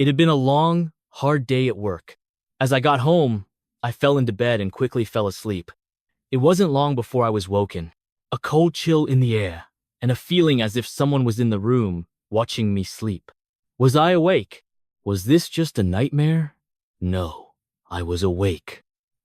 It had been a long, hard day at work. As I got home, I fell into bed and quickly fell asleep. It wasn't long before I was woken. A cold chill in the air, and a feeling as if someone was in the room, watching me sleep. Was I awake? Was this just a nightmare? No, I was awake.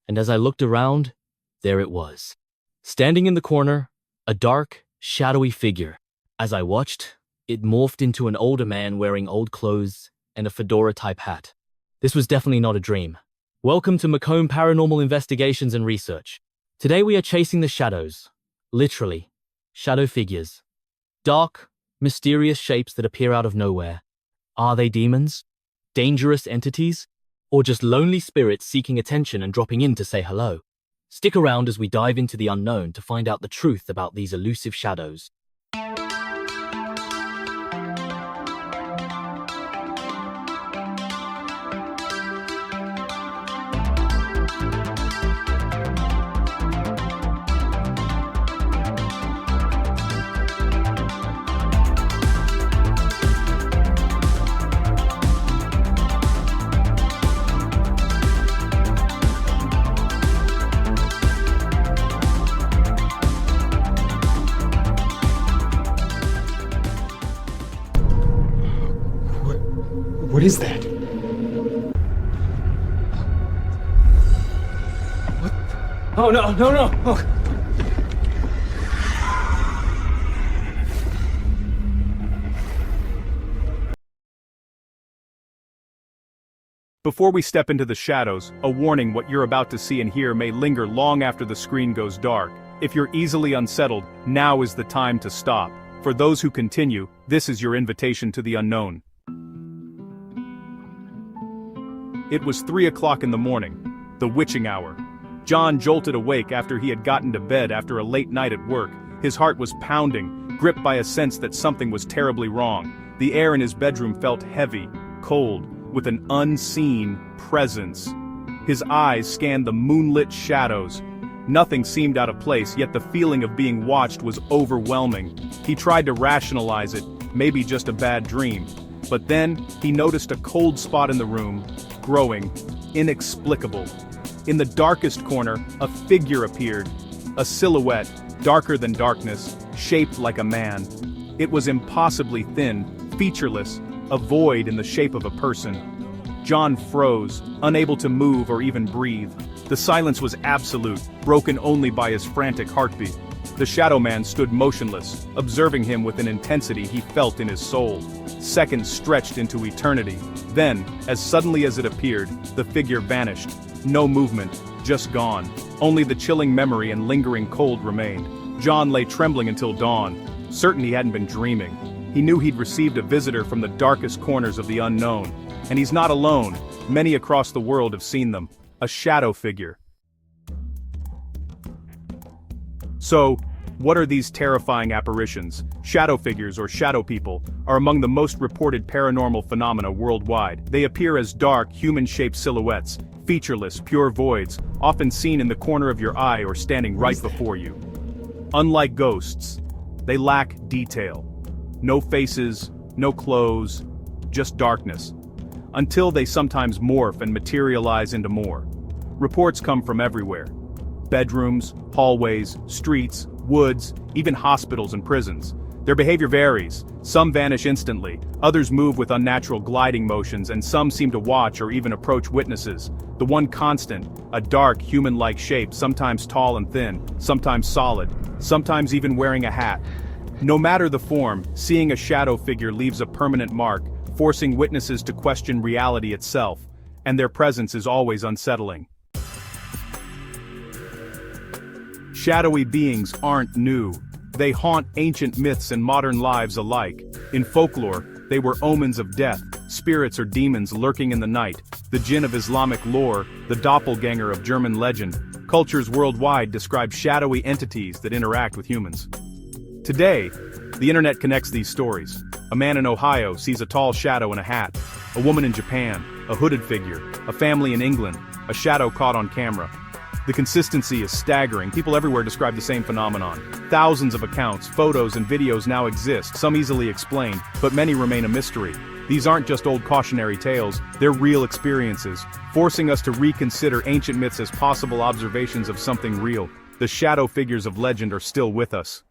And as I looked around, there it was. Standing in the corner, a dark, shadowy figure. As I watched, it morphed into an older man wearing old clothes and a fedora-type hat. This was definitely not a dream. Welcome to Macomb Paranormal Investigations and Research. Today we are chasing the shadows. Literally, shadow figures. Dark, mysterious shapes that appear out of nowhere. Are they demons? Dangerous entities? Or just lonely spirits seeking attention and dropping in to say hello? Stick around as we dive into the unknown to find out the truth about these elusive shadows. What is that? What? Oh, no. Oh. Before we step into the shadows, a warning: what you're about to see and hear may linger long after the screen goes dark. If you're easily unsettled, now is the time to stop. For those who continue, this is your invitation to the unknown. It was 3 o'clock in the morning, the witching hour. John jolted awake after he had gotten to bed after a late night at work. His heart was pounding, gripped by a sense that something was terribly wrong. The air in his bedroom felt heavy, cold, with an unseen presence. His eyes scanned the moonlit shadows. Nothing seemed out of place, yet the feeling of being watched was overwhelming. He tried to rationalize it, maybe just a bad dream. But then, he noticed a cold spot in the room, growing, inexplicable. In the darkest corner, a figure appeared. A silhouette, darker than darkness, shaped like a man. It was impossibly thin, featureless, a void in the shape of a person. John froze, unable to move or even breathe. The silence was absolute, broken only by his frantic heartbeat. The shadow man stood motionless, observing him with an intensity he felt in his soul. Seconds stretched into eternity. Then, as suddenly as it appeared, the figure vanished. No movement, just gone. Only the chilling memory and lingering cold remained. John lay trembling until dawn, certain he hadn't been dreaming. He knew he'd received a visitor from the darkest corners of the unknown. And he's not alone. Many across the world have seen them. A shadow figure. So, what are these terrifying apparitions? Shadow figures, or shadow people, are among the most reported paranormal phenomena worldwide. They appear as dark, human-shaped silhouettes, featureless, pure voids, often seen in the corner of your eye or standing right before you. Unlike ghosts, they lack detail. No faces, no clothes, just darkness. Until they sometimes morph and materialize into more. Reports come from everywhere. Bedrooms, hallways, streets, woods, even hospitals and prisons. Their behavior varies. Some vanish instantly, others move with unnatural gliding motions, and some seem to watch or even approach witnesses. The one constant, a dark, human-like shape, sometimes tall and thin, sometimes solid, sometimes even wearing a hat. No matter the form, seeing a shadow figure leaves a permanent mark, forcing witnesses to question reality itself, and their presence is always unsettling. Shadowy beings aren't new. They haunt ancient myths and modern lives alike. In folklore, they were omens of death, spirits or demons lurking in the night, the jinn of Islamic lore, the doppelganger of German legend. Cultures worldwide describe shadowy entities that interact with humans. Today, the internet connects these stories. A man in Ohio sees a tall shadow in a hat. A woman in Japan, a hooded figure. A family in England, a shadow caught on camera. The consistency is staggering. People everywhere describe the same phenomenon. Thousands of accounts, photos, and videos now exist, some easily explained, but many remain a mystery. These aren't just old cautionary tales, they're real experiences, forcing us to reconsider ancient myths as possible observations of something real. The shadow figures of legend are still with us.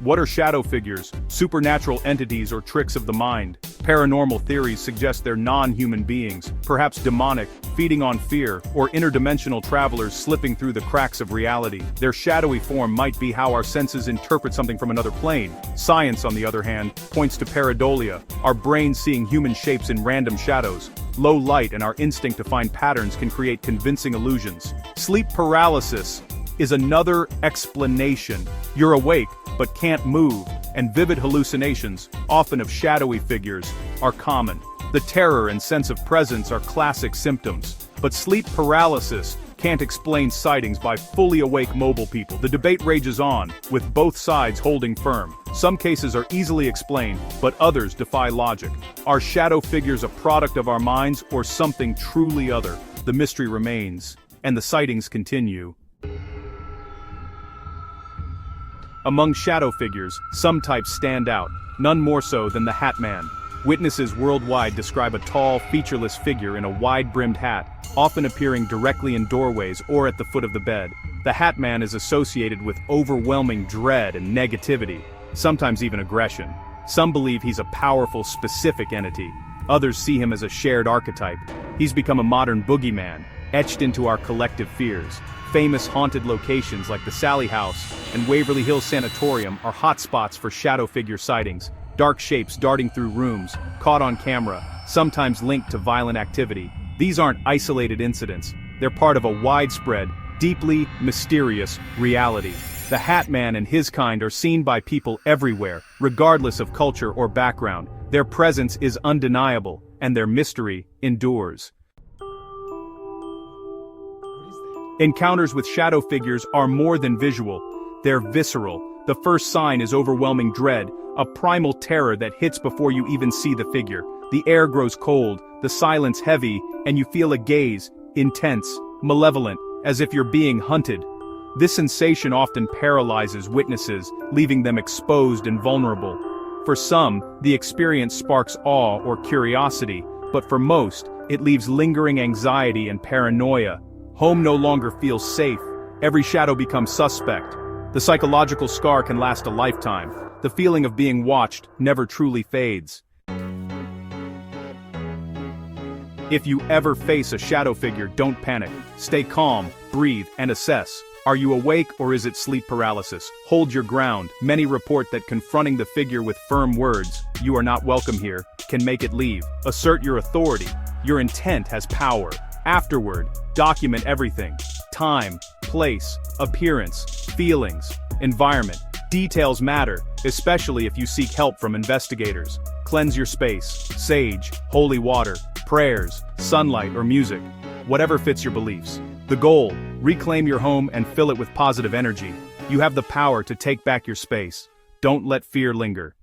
What are shadow figures? Supernatural entities or tricks of the mind? Paranormal theories suggest they're non-human beings, perhaps demonic, feeding on fear, or interdimensional travelers slipping through the cracks of reality. Their shadowy form might be how our senses interpret something from another plane. Science, on the other hand, points to pareidolia, our brains seeing human shapes in random shadows. Low light and our instinct to find patterns can create convincing illusions. Sleep paralysis is another explanation. You're awake, but can't move, and vivid hallucinations, often of shadowy figures, are common. The terror and sense of presence are classic symptoms. But sleep paralysis can't explain sightings by fully awake mobile people. The debate rages on, with both sides holding firm. Some cases are easily explained, but others defy logic. Are shadow figures a product of our minds or something truly other? The mystery remains, and the sightings continue. Among shadow figures, some types stand out, none more so than the Hat Man. Witnesses worldwide describe a tall, featureless figure in a wide-brimmed hat, often appearing directly in doorways or at the foot of the bed. The Hat Man is associated with overwhelming dread and negativity, sometimes even aggression. Some believe he's a powerful, specific entity. Others see him as a shared archetype. He's become a modern boogeyman, etched into our collective fears. Famous haunted locations like the Sally House and Waverly Hills Sanatorium are hotspots for shadow figure sightings. Dark shapes darting through rooms, caught on camera, sometimes linked to violent activity. These aren't isolated incidents. They're part of a widespread, deeply mysterious reality. The Hat Man and his kind are seen by people everywhere, regardless of culture or background. Their presence is undeniable, and their mystery endures. Encounters with shadow figures are more than visual. They're visceral. The first sign is overwhelming dread, a primal terror that hits before you even see the figure. The air grows cold, the silence heavy, and you feel a gaze, intense, malevolent, as if you're being hunted. This sensation often paralyzes witnesses, leaving them exposed and vulnerable. For some, the experience sparks awe or curiosity, but for most, it leaves lingering anxiety and paranoia. Home no longer feels safe. Every shadow becomes suspect. The psychological scar can last a lifetime. The feeling of being watched never truly fades. If you ever face a shadow figure, don't panic. Stay calm, breathe, and assess. Are you awake or is it sleep paralysis? Hold your ground. Many report that confronting the figure with firm words, "You are not welcome here," can make it leave. Assert your authority. Your intent has power. Afterward, document everything. Time, place, appearance, feelings, environment. Details matter, especially if you seek help from investigators. Cleanse your space. Sage, holy water, prayers, sunlight, or music. Whatever fits your beliefs. The goal: reclaim your home and fill it with positive energy. You have the power to take back your space. Don't let fear linger.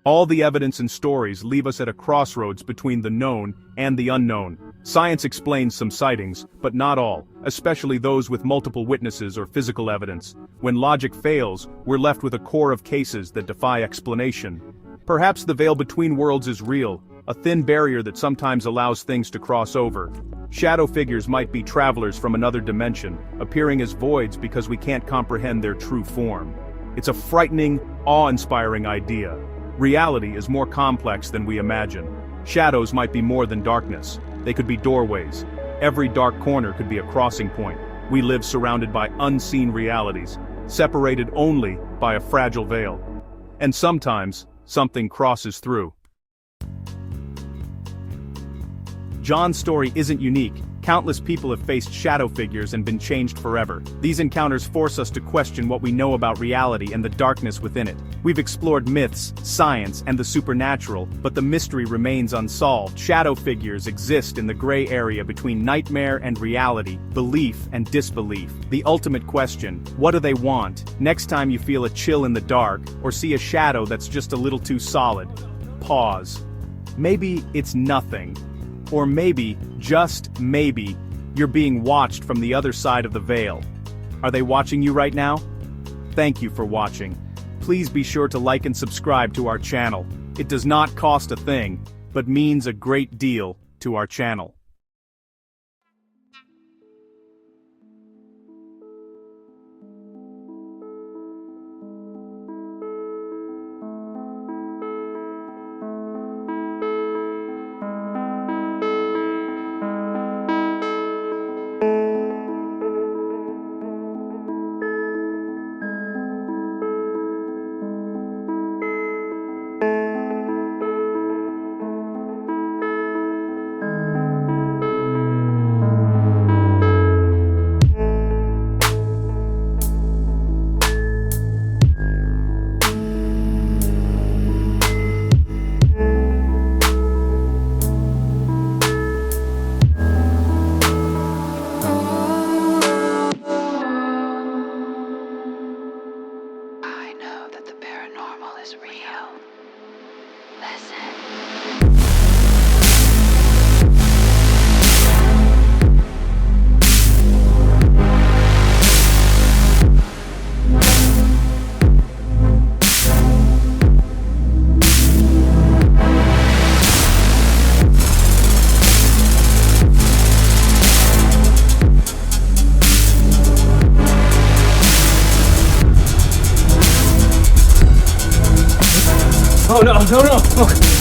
All the evidence and stories leave us at a crossroads between the known and the unknown. Science explains some sightings, but not all, especially those with multiple witnesses or physical evidence. When logic fails, we're left with a core of cases that defy explanation. Perhaps the veil between worlds is real, a thin barrier that sometimes allows things to cross over. Shadow figures might be travelers from another dimension, appearing as voids because we can't comprehend their true form. It's a frightening, awe-inspiring idea. Reality is more complex than we imagine. Shadows might be more than darkness. They could be doorways. Every dark corner could be a crossing point. We live surrounded by unseen realities, separated only by a fragile veil. And sometimes, something crosses through. John's story isn't unique. Countless people have faced shadow figures and been changed forever. These encounters force us to question what we know about reality and the darkness within it. We've explored myths, science, and the supernatural, but the mystery remains unsolved. Shadow figures exist in the gray area between nightmare and reality, belief and disbelief. The ultimate question: what do they want? Next time you feel a chill in the dark, or see a shadow that's just a little too solid, pause. Maybe it's nothing. Or maybe, just maybe, you're being watched from the other side of the veil. Are they watching you right now? Thank you for watching. Please be sure to like and subscribe to our channel. It does not cost a thing, but means a great deal to our channel. I know that the paranormal is real. Listen. Oh no, no, no! Oh.